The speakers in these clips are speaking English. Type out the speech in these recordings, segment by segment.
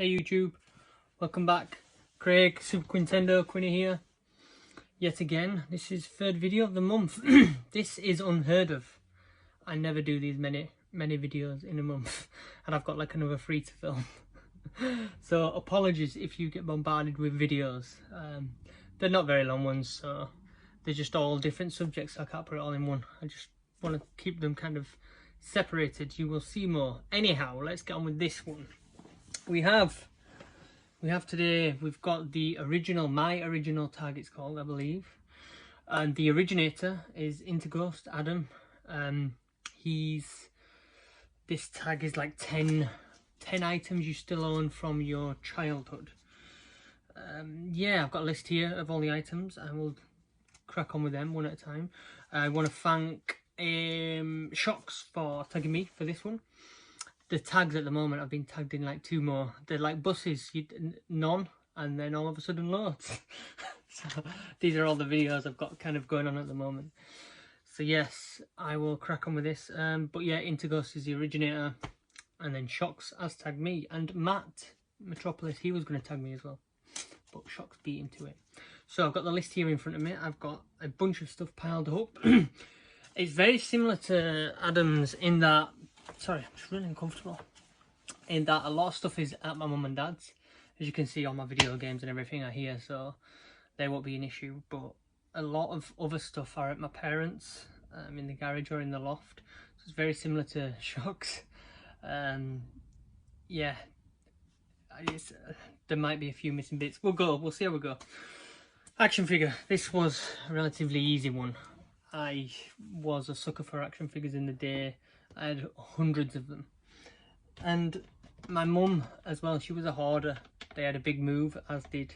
Hey YouTube, welcome back. Craig, Super Nintendo, Quinny here. Yet again, this is third video of the month. This is unheard of. I never do these many videos in a month, and I've got like another 3 to film. So apologies if you get bombarded with videos. They're not very long ones, so they're just all different subjects. So I can't put it all in one. I just want to keep them kind of separated. You will see more. Anyhow, let's get on with this one. We have today, we've got the original, my original tag it's called, I believe. And the originator is Interghost, Adam. This tag is like 10 items you still own from your childhood. Yeah, I've got a list here of all the items. I will crack on with them one at a time. I want to thank shockz for tagging me for this one. The tags at the moment, I've been tagged in like 2 more. They're like buses, none, and then all of a sudden loads. So these are all the videos I've got kind of going on at the moment. So yes, I will crack on with this. But yeah, Interghost is the originator, and then shockz has tagged me, and Matropolis, he was going to tag me as well, but shockz beat him to it. So I've got the list here in front of me. I've got a bunch of stuff piled up. It's very similar to Adam's in that, sorry, I'm just really uncomfortable, in that a lot of stuff is at my mum and dad's. As you can see, all my video games and everything are here, so they won't be an issue. But a lot of other stuff are at my parents', in the garage or in the loft. So it's very similar to shockz. Yeah, there might be a few missing bits. We'll see how we go. Action figure. This was a relatively easy one. I was a sucker for action figures in the day. I had hundreds of them, and my mum as well, she was a hoarder. They had a big move, as did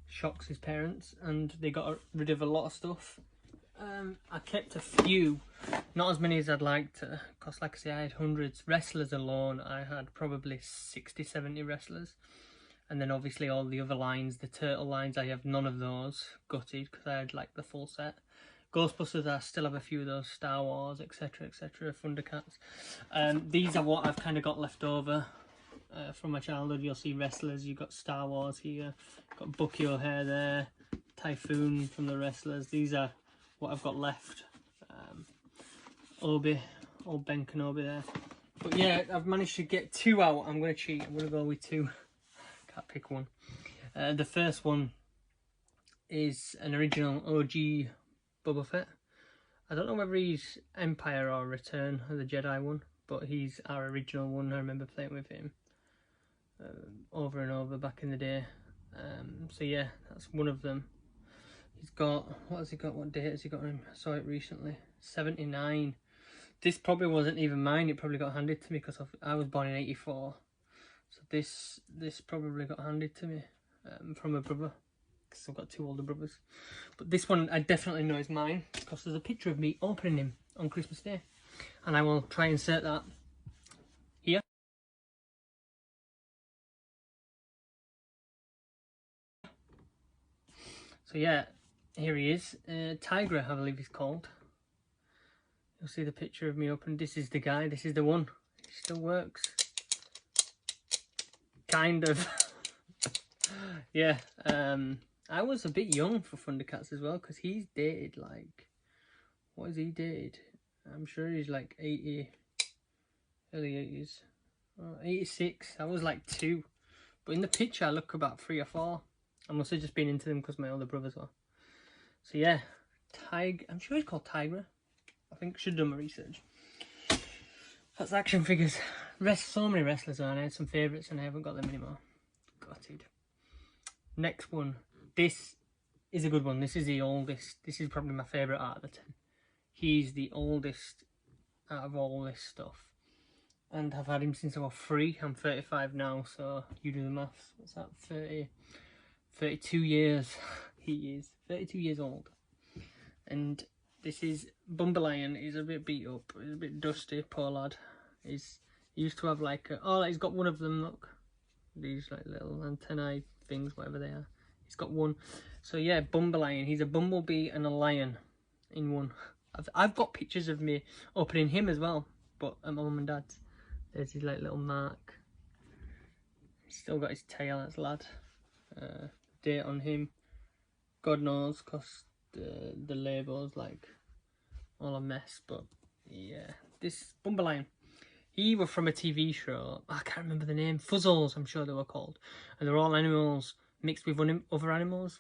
shockz's parents, and they got rid of a lot of stuff. I kept a few, not as many as I'd like to, because like I say, I had hundreds. Wrestlers alone, I had probably 60-70 wrestlers, and then obviously all the other lines, the turtle lines, I have none of those, gutted, because I had like the full set. Ghostbusters, I still have a few of those, Star Wars, etc, etc, Thundercats. These are what I've kind of got left over from my childhood. You'll see wrestlers, you've got Star Wars here, got Bucky O'Hare there, Typhoon from the wrestlers. These are what I've got left. Obi, old Ben Kenobi there. But yeah, I've managed to get 2 out. I'm going to cheat, I'm going to go with 2. Can't pick one. The first one is an original OG Boba Fett. I don't know whether he's Empire or Return of the Jedi one, but he's our original one. I remember playing with him over and over back in the day. So yeah, that's one of them. He's got, what has he got, what date has he got on him? I saw it recently, 79. This probably wasn't even mine, it probably got handed to me because I was born in 84. So this probably got handed to me from a brother. I've got 2 older brothers, but this one I definitely know is mine because there's a picture of me opening him on Christmas Day, and I will try and insert that here. So yeah, here he is, Tigra, I believe he's called. You'll see the picture of me opening. This is the guy, this is the one. He still works, kind of. Yeah. I was a bit young for Thundercats as well, because he's dated like, what is he dated? I'm sure he's like 80, early 80s, 86. I was like 2, but in the picture I look about 3 or 4. I must have just been into them because my older brothers were. So yeah, I'm sure he's called Tigra. I think I should have done my research. That's action figures. So many wrestlers on. I had some favourites and I haven't got them anymore. Gutted. Next one. This is a good one. This is the oldest. This is probably my favourite out of the 10. He's the oldest out of all this stuff. And I've had him since I was 3. I'm 35 now, so you do the maths. What's that? 32 years. He is 32 years old. And this is Bumbleian. He's a bit beat up. He's a bit dusty, poor lad. He used to have like a, oh, he's got one of them, look. These like little antennae things, whatever they are. He's got one. So yeah, Bumbleian. He's a bumblebee and a lion in one. I've got pictures of me opening him as well, but at my mum and dad's. There's his like little mark. Still got his tail, that's lad. Date on him, God knows, because the label's like all a mess. But yeah, this Bumberline, he was from a TV show. I can't remember the name. Fuzzles, I'm sure they were called, and they're all animals mixed with other animals.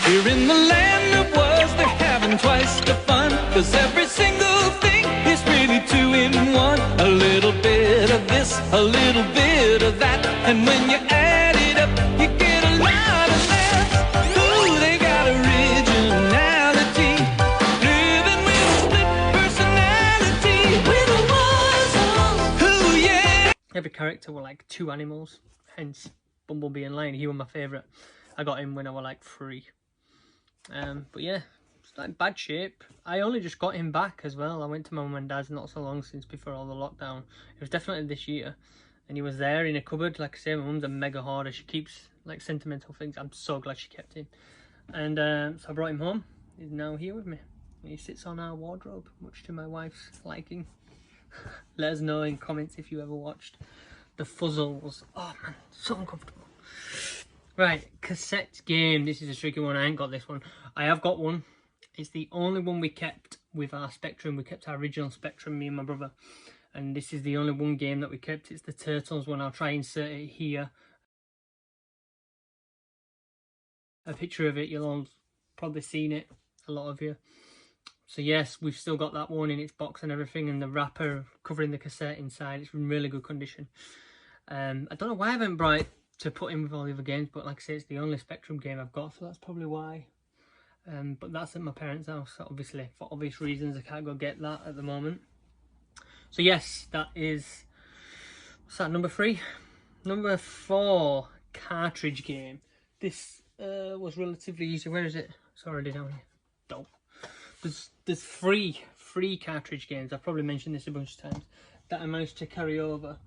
Here in the land of was, they're having twice the fun, 'cause every single thing is really two in one. A little bit of this, a little bit of that, and when you add it up, you get a lot of laughs. Ooh, they got originality, living with a split personality, with a wuzzles. Ooh, yeah. Every character were like two animals, hence Bumblebee and Lion. He was my favourite. I got him when I was like 3. But yeah, it's like bad shape. I only just got him back as well. I went to my mum and dad's not so long since, before all the lockdown. It was definitely this year, and he was there in a cupboard. Like I say, my mum's a mega hoarder. She keeps like sentimental things. I'm so glad she kept him. And so I brought him home. He's now here with me. He sits on our wardrobe, much to my wife's liking. Let us know in comments if you ever watched the Fuzzles. Oh man, so uncomfortable. Right, Cassette Game. This is a tricky one. I ain't got this one. I have got one. It's the only one we kept with our Spectrum. We kept our original Spectrum, me and my brother. And this is the only one game that we kept. It's the Turtles one. I'll try and insert it here. A picture of it. You'll all probably seen it, a lot of you. So yes, we've still got that one in its box and everything. And the wrapper covering the cassette inside. It's in really good condition. I don't know why I haven't brought it to put in with all the other games, but like I say, it's the only Spectrum game I've got, so that's probably why. But that's at my parents' house, so obviously for obvious reasons I can't go get that at the moment. So yes, that is, what's that, number 3? Number 4, Cartridge Game. This was relatively easy. Where is it? It's already down here. Dope. There's three Cartridge Games. I've probably mentioned this a bunch of times, that I managed to carry over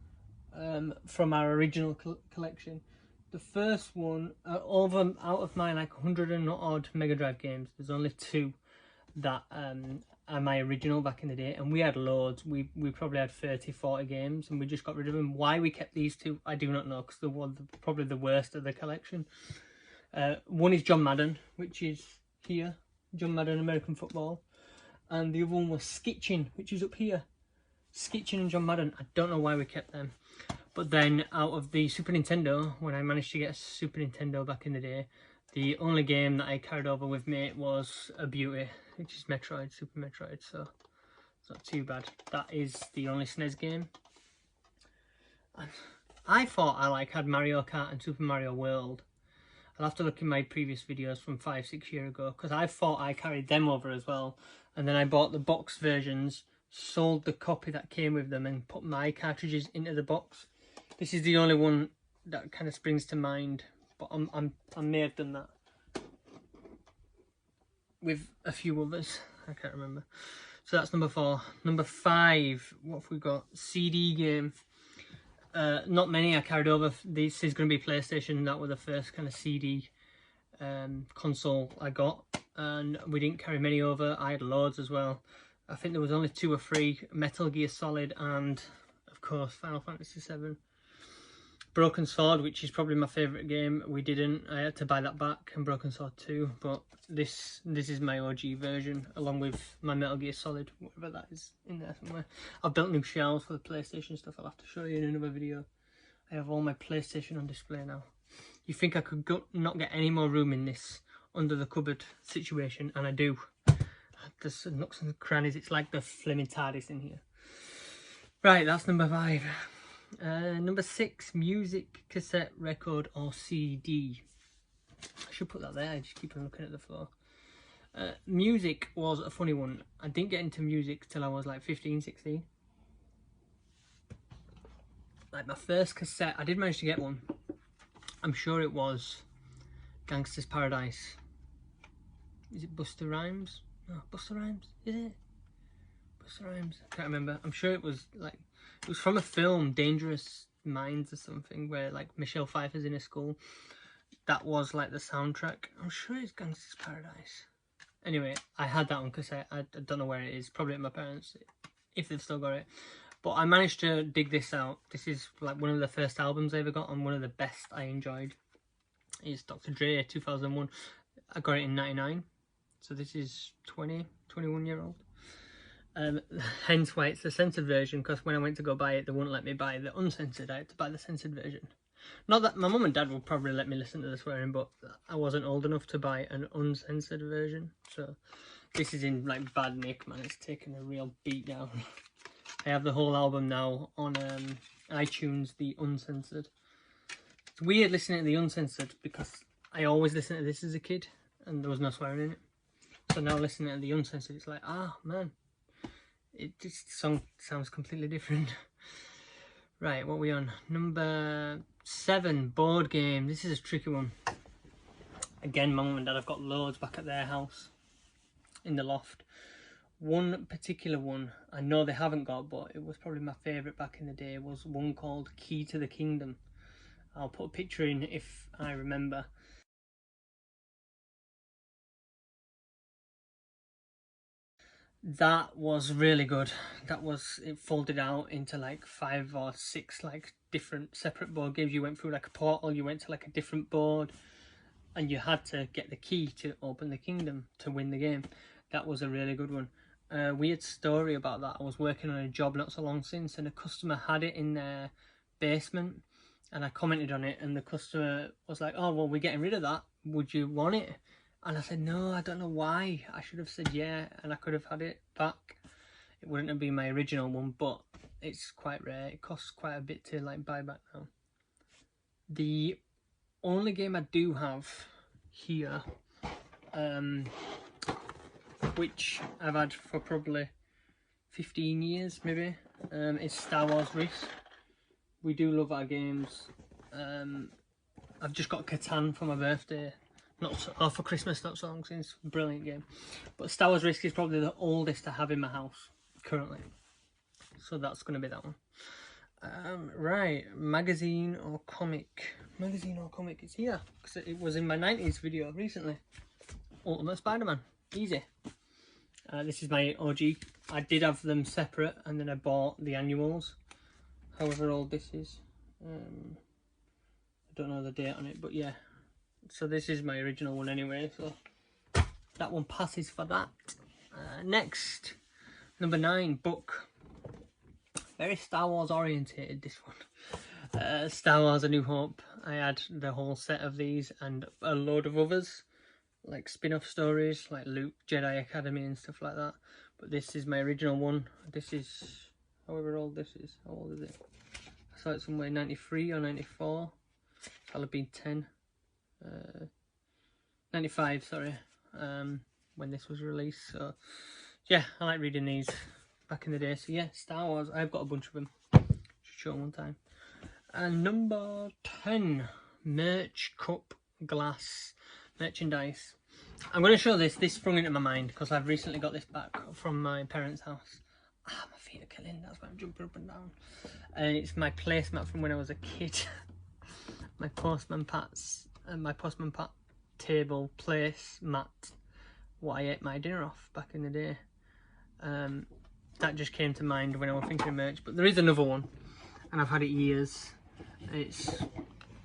from our original collection. The first one, out of my like 100 and odd Mega Drive games, there's only 2 that are my original back in the day, and we had loads. We probably had 30-40 games, and we just got rid of them. Why we kept these 2, I do not know, because they were probably the worst of the collection. One is John Madden, which is here, John Madden American Football, and the other one was Skitchin, which is up here. Skitchin and John Madden. I don't know why we kept them. But then out of the Super Nintendo, when I managed to get a Super Nintendo back in the day, the only game that I carried over with me was a beauty, which is Metroid, Super Metroid, so it's not too bad. That is the only SNES game. I thought I had Mario Kart and Super Mario World. I'll have to look in my previous videos from 5-6 years ago, because I thought I carried them over as well. And then I bought the box versions, sold the copy that came with them, and put my cartridges into the box. This is the only one that kind of springs to mind, but I may have done that with a few others. I can't remember. So that's number 4. Number 5, what have we got? CD game. Not many I carried over. This is going to be PlayStation. That was the first kind of CD console I got, and we didn't carry many over. I had loads as well. I think there was only 2 or 3, Metal Gear Solid and, of course, Final Fantasy VII. Broken Sword, which is probably my favourite game, we didn't. I had to buy that back, and Broken Sword 2, but this is my OG version, along with my Metal Gear Solid, whatever that is in there somewhere. I've built new shelves for the PlayStation stuff. I'll have to show you in another video. I have all my PlayStation on display now. You think I could not get any more room in this under the cupboard situation, and I do. There's nooks and crannies. It's like the flaming TARDIS in here. Right, that's number 5. Number 6, music, cassette, record, or CD. I should put that there. I just keep on looking at the floor. Music was a funny one. I didn't get into music till I was like 15, 16. Like my first cassette, I did manage to get one. I'm sure it was Gangsta's Paradise. Is it Busta Rhymes? No, Busta Rhymes? Is it? Busta Rhymes? I can't remember. I'm sure it was like, it was from a film, Dangerous Minds or something, where like Michelle Pfeiffer's in a school. That was like the soundtrack. I'm sure it's Gangsta's Paradise. Anyway, I had that on cassette. I don't know where it is. Probably at my parents'. if they've still got it. But I managed to dig this out. This is like one of the first albums I ever got, and one of the best I enjoyed. It's Dr. Dre 2001. I got it in 99, so this is 21 year old. Hence why it's the censored version, because when I went to go buy it, they wouldn't let me buy the uncensored. I had to buy the censored version. Not that my mum and dad would probably let me listen to the swearing, but I wasn't old enough to buy an uncensored version. So this is in like bad nick, man. It's taken a real beat down. I have the whole album now on iTunes, the uncensored. It's weird listening to the uncensored because I always listened to this as a kid and there was no swearing in it. So now listening to the uncensored, it's like, ah, man, it just sounds completely different. Right, what are we on? Number 7, board game. This is a tricky one. Again, my mum and dad have got loads back at their house in the loft. One particular one I know they haven't got, but it was probably my favourite back in the day, was one called Key to the Kingdom. I'll put a picture in if I remember. That was really good. It folded out into like 5 or 6 like different separate board games. You went through like a portal, you went to like a different board, and you had to get the key to open the kingdom to win the game. That was a really good one. Weird story about that. I was working on a job not so long since, and a customer had it in their basement, and I commented on it, and the customer was like, oh well, we're getting rid of that, would you want it? And I said, no, I don't know why. I should have said yeah, and I could have had it back. It wouldn't have been my original one, but it's quite rare. It costs quite a bit to like buy back now. The only game I do have here, which I've had for probably 15 years maybe, is Star Wars Risk. We do love our games. I've just got Catan for my birthday. For Christmas, not so long since. Brilliant game. But Star Wars Risk is probably the oldest I have in my house currently. So that's going to be that one. Right, magazine or comic? Magazine or comic? It's here because it was in my 90s video recently. Ultimate Spider-Man. Easy. This is my OG. I did have them separate and then I bought the annuals. However old this is. I don't know the date on it, but yeah. So this is my original one anyway, so that one passes for that. Next, number 9, book. Very Star Wars orientated, this one. Star Wars A New Hope. I had the whole set of these and a load of others, like spin-off stories, like Luke, Jedi Academy and stuff like that. But this is my original one. This is, however old this is. How old is it? I saw it somewhere 93 or 94. I'll have been 10. 95, sorry, when this was released. So yeah, I like reading these back in the day. So yeah, Star Wars, I've got a bunch of them. Should show them one time. And number 10, merch, cup, glass, merchandise. I'm going to show this sprung into my mind because I've recently got this back from my parents' house. Ah, my feet are killing, that's why I'm jumping up and down. And it's my placemat from when I was a kid. My Postman Pat's and my Postman Pat table place mat, what I ate my dinner off back in the day. That just came to mind when I was thinking of merch. But there is another one, and I've had it years. It's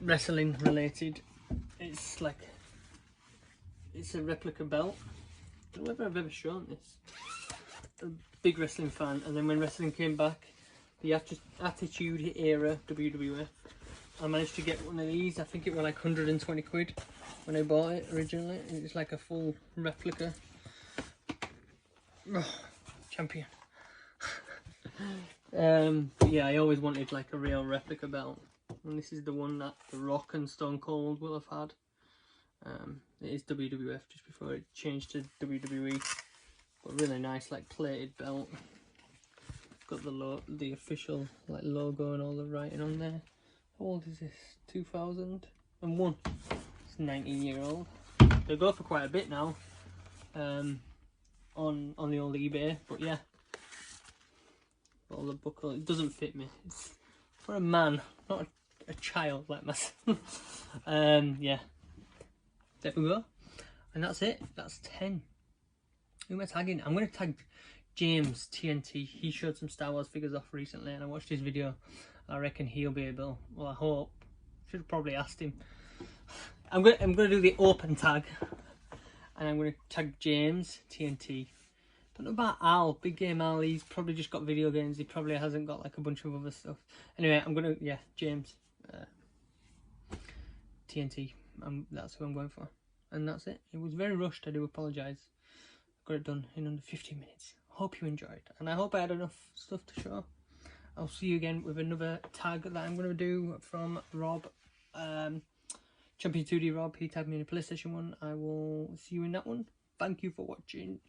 wrestling related. It's like, it's a replica belt. I don't know whether I've ever shown this. A big wrestling fan, and then when wrestling came back, the Attitude Era WWF, I managed to get one of these. I think it was like 120 quid when I bought it originally. It's like a full replica. Oh, champion. But yeah, I always wanted like a real replica belt. And this is the one that The Rock and Stone Cold will have had. It is WWF just before it changed to WWE. But really nice like plated belt. Got the official like logo and all the writing on there. How old is this? 2001. It's 19-year-old. They go for quite a bit now on the old eBay, but yeah. All the buckle, it doesn't fit me. It's for a man, not a child like myself. Yeah. There we go. And that's it. That's 10. Who am I tagging? I'm going to tag James TNT, he showed some Star Wars figures off recently, and I watched his video. I reckon he'll be able, well, I hope, should have probably asked him. I'm gonna do the open tag, and I'm gonna tag James TNT. Don't know about Al, Big Game Al. He's probably just got video games. He probably hasn't got like a bunch of other stuff. Anyway, I'm gonna, yeah, James TNT. That's who I'm going for, and that's it. It was very rushed. I do apologise. Got it done in under 15 minutes. Hope you enjoyed, and I hope I had enough stuff to show. I'll see you again with another tag that I'm going to do from Rob, Champion 2D Rob. He tagged me in a PlayStation 1. I will see you in that one. Thank you for watching.